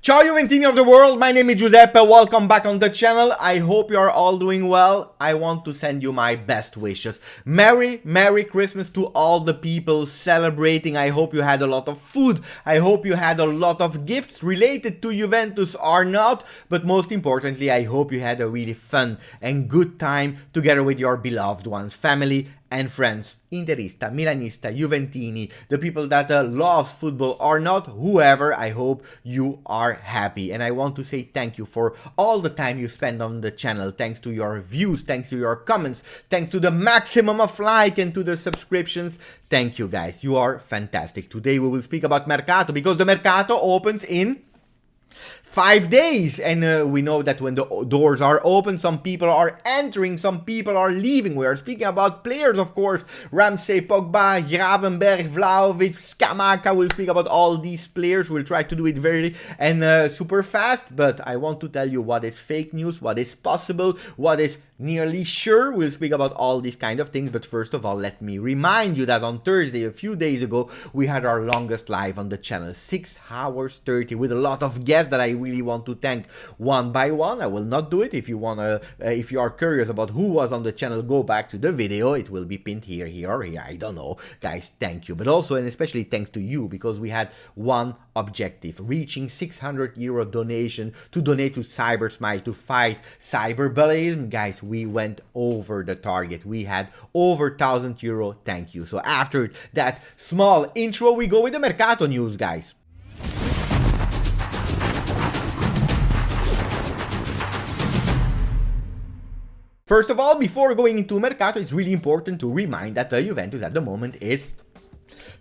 Ciao Juventini of the world, my name is Giuseppe, welcome back on the channel. I hope you are all doing well. I want to send you my best wishes. Merry Christmas to all the people celebrating. I hope you had a lot of food. I hope you had a lot of gifts related to Juventus or not. But most importantly, I hope you had a really fun and good time together with your beloved ones, family and friends. Interista, Milanista, Juventini, the people that loves football or not, whoever, I hope you are happy. And I want to say thank you for all the time you spend on the channel. Thanks to your views, thanks to your comments, thanks to the maximum of like and to the subscriptions. Thank you guys, you are fantastic. Today we will speak about Mercato because the Mercato opens in 5 days, and we know that when the doors are open, some people are entering, some people are leaving. We are speaking about players, of course. Ramsey, Pogba, Gravenberch, Vlahovic, Scamacca. We'll speak about all these players. We'll try to do it very and super fast, but I want to tell you what is fake news, what is possible, what is nearly sure. We'll speak about all these kind of things, but first of all, let me remind you that on Thursday, a few days ago, we had our longest live on the channel, 6 hours 30, with a lot of guests that I really want to thank one by one. I will not do it. If you wanna, if you are curious about who was on the channel, go back to the video. It will be pinned here or here. I don't know, guys. Thank you, but also and especially thanks to you because we had one objective: reaching €600 donation to donate to Cybersmile to fight cyberbullying. Guys, we went over the target. We had over €1,000. Thank you. So after that small intro, we go with the Mercato news, guys. First of all, before going into Mercato, it's really important to remind that Juventus at the moment is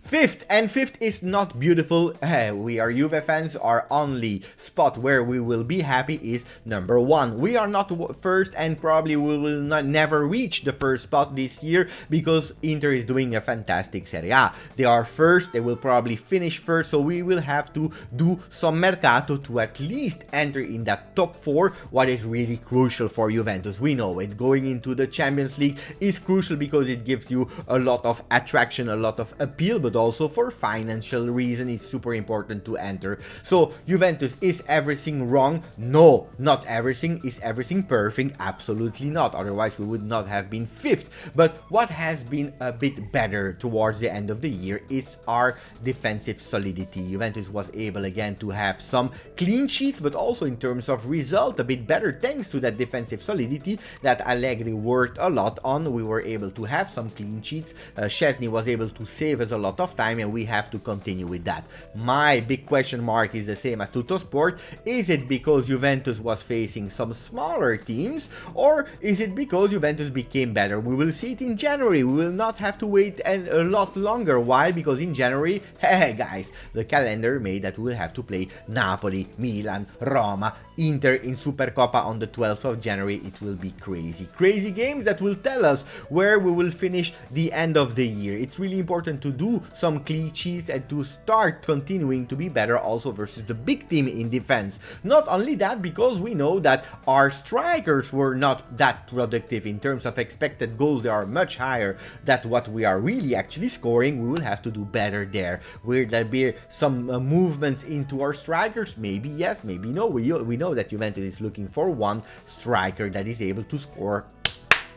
fifth, and fifth is not beautiful. We are Juve fans. Our only spot where we will be happy is number 1. We are not first, and probably we will never reach the first spot this year because Inter is doing a fantastic Serie A. They are first. They will probably finish first, so we will have to do some Mercato to at least enter in that top 4, what is really crucial for Juventus. We know it. Going into the Champions League is crucial because it gives you a lot of attraction, a lot of appeal, but also for financial reason it's super important to enter. So Juventus, is everything wrong? No, not everything. Is everything perfect? Absolutely not, otherwise we would not have been 5th. But what has been a bit better towards the end of the year is our defensive solidity. Juventus was able again to have some clean sheets, but also in terms of result a bit better thanks to that defensive solidity that Allegri worked a lot on. We were able to have some clean sheets. Szczesny was able to save us a lot of time, and we have to continue with that. My big question mark is the same as Tuttosport. Is it because Juventus was facing some smaller teams, or is it because Juventus became better? We will see it in January. We will not have to wait a lot longer. Why? Because in January, hey guys, the calendar made that we'll have to play Napoli, Milan, Roma, Inter in Supercoppa on the 12th of January. It will be crazy games that will tell us where we will finish the end of the year. It's really important to do some clean sheets and to start continuing to be better also versus the big team in defense. Not only that, because we know that our strikers were not that productive in terms of expected goals. They are much higher than what we are really actually scoring. We will have to do better there. Will there be some movements into our strikers? Maybe yes, maybe no. We know that Juventus is looking for one striker that is able to score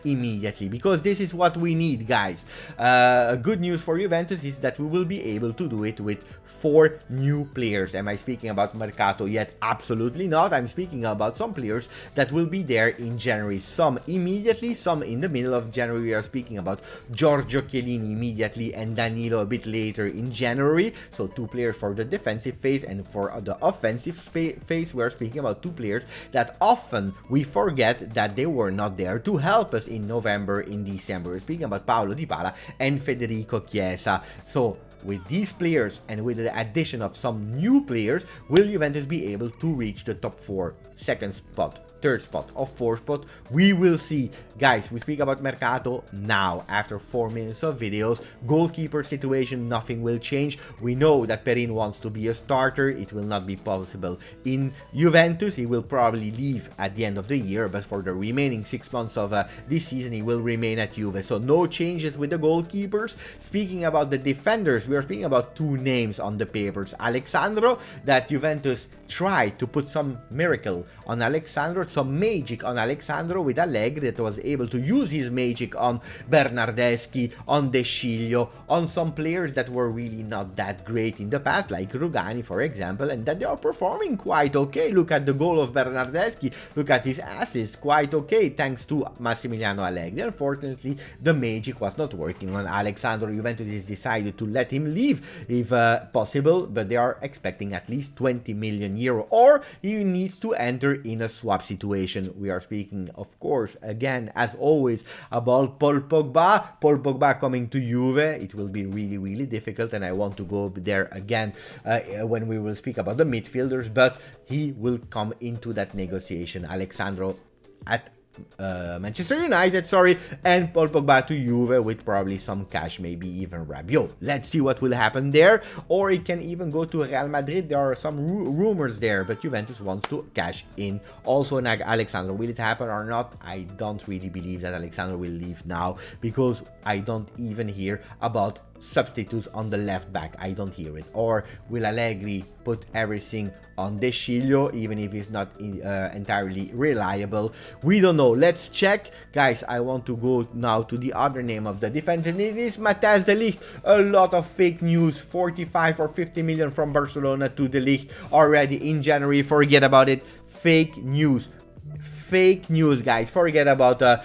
immediately, because this is what we need, guys. Good news for Juventus is that we will be able to do it with 4 new players. Am I speaking about Mercato yet? Absolutely not. I'm speaking about some players that will be there in January. Some immediately, some in the middle of January. We are speaking about Giorgio Chiellini immediately and Danilo a bit later in January. So 2 players for the defensive phase, and for the offensive phase we are speaking about 2 players that often we forget that they were not there to help us in November, in December. We're speaking about Paulo Dybala and Federico Chiesa. So with these players and with the addition of some new players, will Juventus be able to reach the top 4, 2nd spot, 3rd spot or 4th spot? We will see. Guys, we speak about Mercato now after 4 minutes of videos. Goalkeeper situation, nothing will change. We know that Perin wants to be a starter. It will not be possible in Juventus. He will probably leave at the end of the year, but for the remaining 6 months of this season he will remain at Juve. So no changes with the goalkeepers. Speaking about the defenders, we are speaking about two names on the papers. Alexandro, that Juventus tried to put some miracle on Alexandro, some magic on Alexandro with Allegri, that was able to use his magic on Bernardeschi, on De Sciglio, on some players that were really not that great in the past, like Rugani, for example, and that they are performing quite okay. Look at the goal of Bernardeschi, look at his assist, quite okay, thanks to Massimiliano Allegri. Unfortunately, the magic was not working on Alexandro. Juventus has decided to let him leave if possible, but they are expecting at least 20 million euro, or he needs to enter in a swap situation. We are speaking, of course, again, as always, about Paul Pogba. Paul Pogba coming to Juve. It will be really, really difficult, and I want to go there again when we will speak about the midfielders, but he will come into that negotiation. Alexandro at Manchester United, and Paul Pogba to Juve with probably some cash, maybe even Rabiot. Let's see what will happen there, or it can even go to Real Madrid. There are some rumors there, but Juventus wants to cash in also on Alexandro. Will it happen or not? I don't really believe that Alexandro will leave now, because I don't even hear about substitutes on the left back. I don't hear it. Or will Allegri put everything on De Sciglio, even if he's not entirely reliable? We don't know. Let's check. Guys, I want to go now to the other name of the defense, and it is Matthijs de Ligt. A lot of fake news. 45 or 50 million from Barcelona to de Ligt already in January. Forget about it. Fake news. Fake news, guys. Forget about that.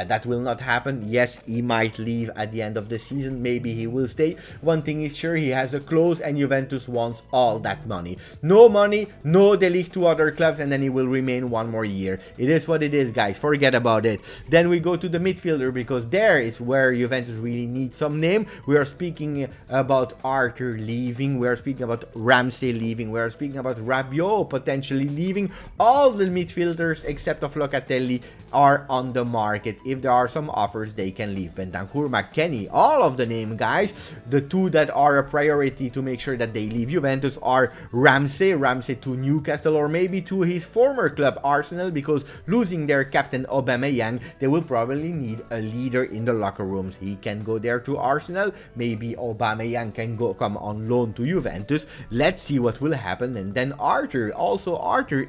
That will not happen. Yes, he might leave at the end of the season. Maybe he will stay. One thing is sure, he has a clause, and Juventus wants all that money. No money, no De Ligt to other clubs, and then he will remain one more year. It is what it is, guys. Forget about it. Then we go to the midfielder, because there is where Juventus really needs some name. We are speaking about Arthur leaving. We are speaking about Ramsey leaving. We are speaking about Rabiot potentially leaving. All the midfielders except of Locatelli are on the market. If there are some offers, they can leave. Bentancur, McKennie, all of the name, guys. The two that are a priority to make sure that they leave Juventus are Ramsey to Newcastle, or maybe to his former club Arsenal, because losing their captain Aubameyang, they will probably need a leader in the locker rooms. He can go there to Arsenal. Maybe Aubameyang can come on loan to Juventus. Let's see what will happen. And then Arthur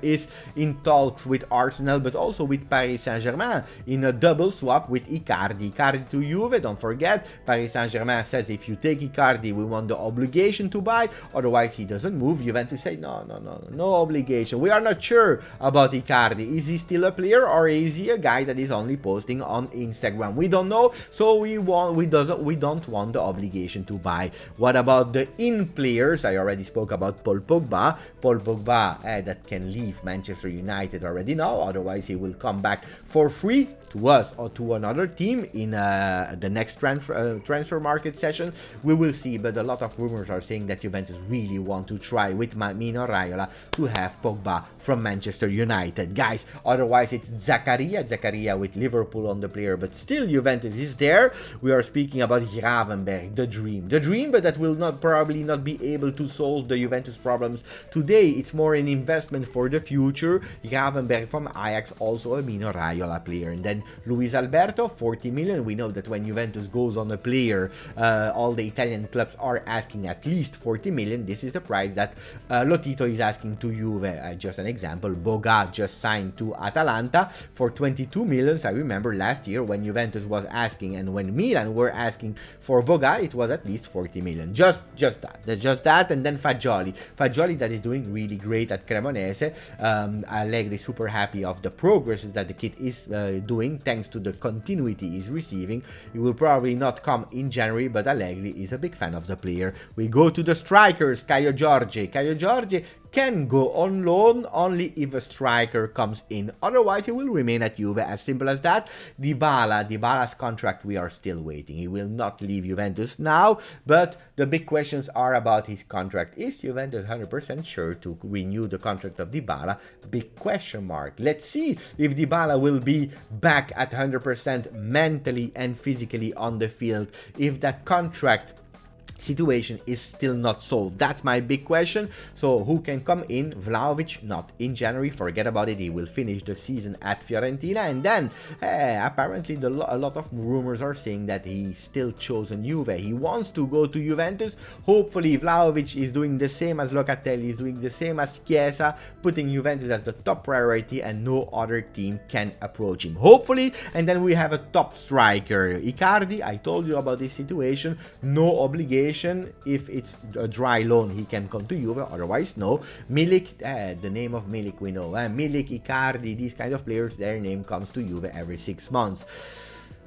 is in talks with Arsenal, but also with Paris Saint-Germain in a double swap with Icardi. Icardi to Juve, don't forget. Paris Saint-Germain says, if you take Icardi, we want the obligation to buy, otherwise he doesn't move. Juventus say, no obligation. We are not sure about Icardi. Is he still a player, or is he a guy that is only posting on Instagram? We don't know, so we don't want the obligation to buy. What about the in players? I already spoke about Paul Pogba. That can leave Manchester United already now, otherwise he will come back for free to us or to another team in the next transfer market session. We will see, but a lot of rumors are saying that Juventus really want to try with Mino Raiola to have Pogba from Manchester United, guys. Otherwise it's Zakaria with Liverpool on the player, but still Juventus is there. We are speaking about Gravenberg, the dream, but that will probably not be able to solve the Juventus problems today. It's more an investment for the future. Gravenberg from Ajax, also a Mino Raiola player. And then Luis Alberto, 40 million. We know that when Juventus goes on a player, all the Italian clubs are asking at least 40 million. This is the price that Lotito is asking to Juve. Just an example, Boga just signed to Atalanta for 22 million. I remember last year when Juventus was asking, and when Milan were asking for Boga, it was at least 40 million. Just that. And then Fagioli that is doing really great at Cremonese. Allegri super happy of the progresses that the kid is doing, thanks to the continuity he's receiving. He will probably not come in January, but Allegri is a big fan of the player. We go to the strikers. Caio Jorge can go on loan only if a striker comes in, otherwise he will remain at Juve, as simple as that. Dybala's contract, we are still waiting. He will not leave Juventus now, but the big questions are about his contract. Is Juventus 100% sure to renew the contract of Dybala? Big question mark. Let's see if Dybala will be back at 100% mentally and physically on the field. If that contract situation is still not solved. That's my big question. So who can come in? Vlahovic, not in January, forget about it, he will finish the season at Fiorentina. And then apparently a lot of rumors are saying that he still chosen Juve. He wants to go to Juventus. Hopefully Vlahovic is doing the same as Locatelli, is doing the same as Chiesa, putting Juventus as the top priority and no other team can approach him, hopefully. And then we have a top striker, Icardi. I told you about this situation, no obligation. If it's a dry loan, he can come to Juve, otherwise no. Milik, the name of Milik we know, Milik, Icardi, these kind of players, their name comes to Juve every 6 months.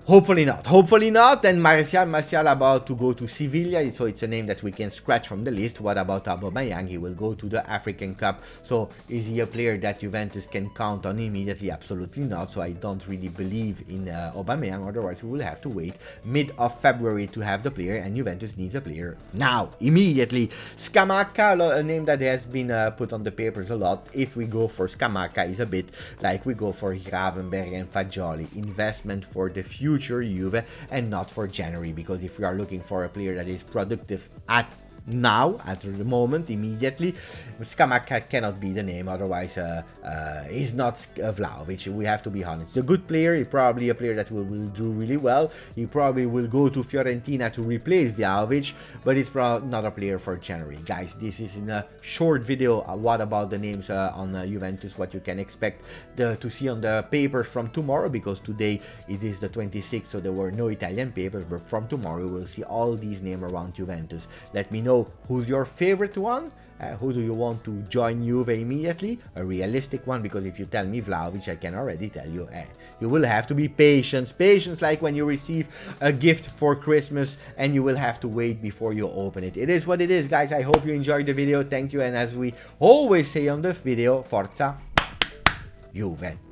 Hopefully not. Hopefully not. And Martial about to go to Sevilla, so it's a name that we can scratch from the list. What about Aubameyang? He will go to the African Cup. So is he a player that Juventus can count on immediately? Absolutely not. So I don't really believe in Aubameyang. Otherwise, we will have to wait mid of February to have the player, and Juventus needs a player now, immediately. Scamacca, a name that has been put on the papers a lot. If we go for Scamacca, is a bit like we go for Gravenberg and Fagioli. Investment for the future Juve and not for January, because if we are looking for a player that is productive at the moment, immediately, Scamacca cannot be the name, otherwise he's not Vlahovic. We have to be honest. He's a good player, he's probably a player that will do really well. He probably will go to Fiorentina to replace Vlahovic, but he's probably not a player for January. Guys, this is in a short video. What about the names on Juventus, what you can expect to see on the papers from tomorrow, because today it is the 26th, so there were no Italian papers, but from tomorrow we'll see all these names around Juventus. Let me know who's your favorite one. Who do you want to join Juve immediately? A realistic one, because if you tell me Vlahovic, I can already tell you, you will have to be patient. Patience like when you receive a gift for Christmas and you will have to wait before you open it. It is what it is, guys. I hope you enjoyed the video. Thank you. And as we always say on the video, Forza Juve.